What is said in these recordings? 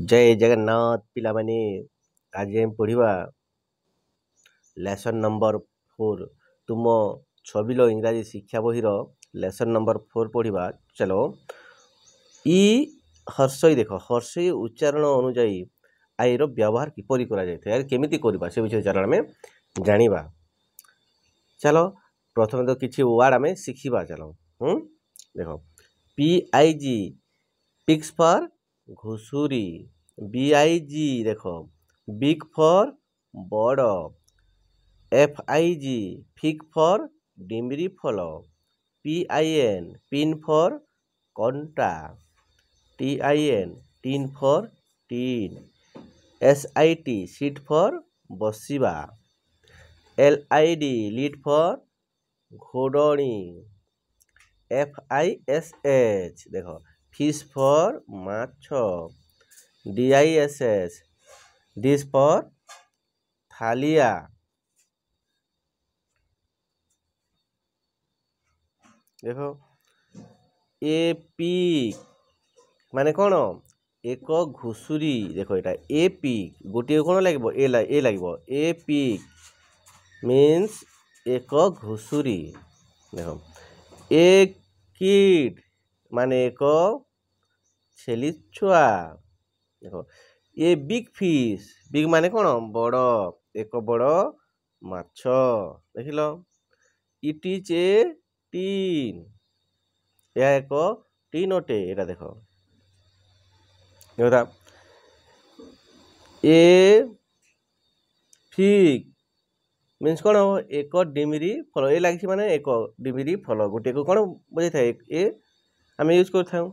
जय जगन्नाथ पिला माने आज हम पढ़िबा लेसन नंबर 4 तुम छबिलो इंग्राजी शिक्षा बहिर लेसन नंबर 4 पढ़िबा। चलो इ हर्षई देख हर्षई उच्चारण अनुଯାयी आईर व्यवहार किपरि करा जायते यार केमिति करबा से विषय चरण में जानिबा। चलो प्रथम तो किछि वर्ड हमें शिखिबा। चलो देखो PIG पिक्स फॉर घुसुरी, BIG देखो बिग फॉर बड़, FIG फिग फॉर डिमरी फल, PIN पिन फॉर कंटा, TIN टीन फॉर टीन, SIT सीट फॉर बसिबा, LID लीड फॉर घोड़नी, FISH देखो फिश फॉर माछ, DISS डिश फॉर थालिया, देखो एपी माने कौन एक घुसुरी। देखो यहाँ एपी गोटे कौन लगे ए लगे एपी मीन्स एक घुसुरी। देखो ए किड माने एक छेली छुआ। देखो ये बिग फिश बिग माने कौन बड़ एक बड़ माछ। देख लो इट इज ए टीन यह एक टीन अटे। यहाँ देख ए फिग मीन्स कौन एक डिमिरी फल ए लगी माने एक डिमिरी फल गोटे को कौन बुझे था ए आम यूज कर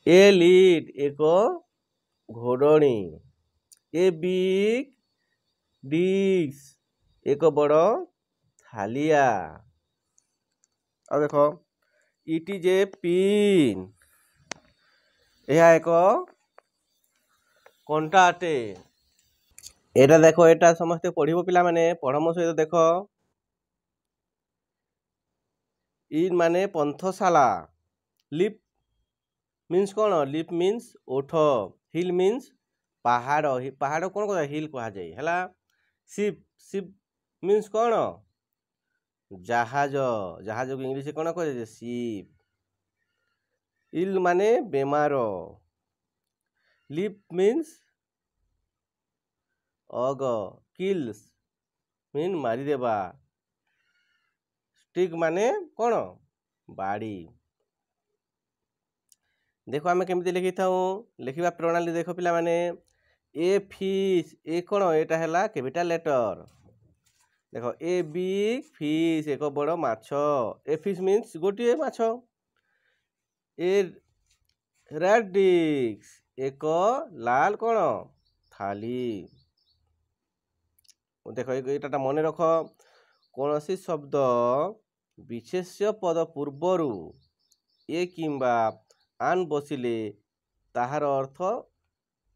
ए लीड एक घोड़नी, ए बिग डिश एक बड़ थालिया। और देखो इट इज ए पिन यह एक कंटा अटे। एटा देखो एटा समस्ते पढ़िबो पिला माने पढ़म सहित देख इन माने पंथशाला, लिप मीन्स कौन लिप मीन्स ओठ, हिल मीन्स पहाड़ पहाड़ कौन कह हिल कह जाए है। शिप शिप मीन्स कौन जहाज जहाज को इंग्लिश कौन कह शिप। इल माने बेमार, लिप मीन्स अग, किल्स मीन मारिदेवा, स्टिक माने कौन बाड़ी। देखो आम केमती लिखी था लिखा प्रणाली देख पिला माने ए फिश ए कौन एटा है कैपिटल लेटर। देखो ए बिग फिश एक बड़ माछ, ए फिश मीन्स गोटे माछ, ए रेड डिस्क एक लाल कौन थाली। देख ये मन रख कौन सी शब्द विशेष्य पद पूर्वर ए किंबा आन बसिले ताहार अर्थ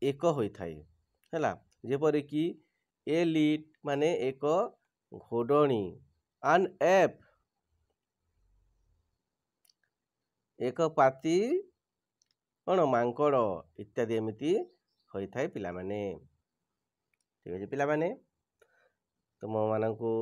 एक होता है। जेपरिक ए लीड माने एक घोड़नी, आन एप एक पाती कौन मांकड़ इत्यादि एमती होता है पिला माने। ठीक है पिला माने तुम मानू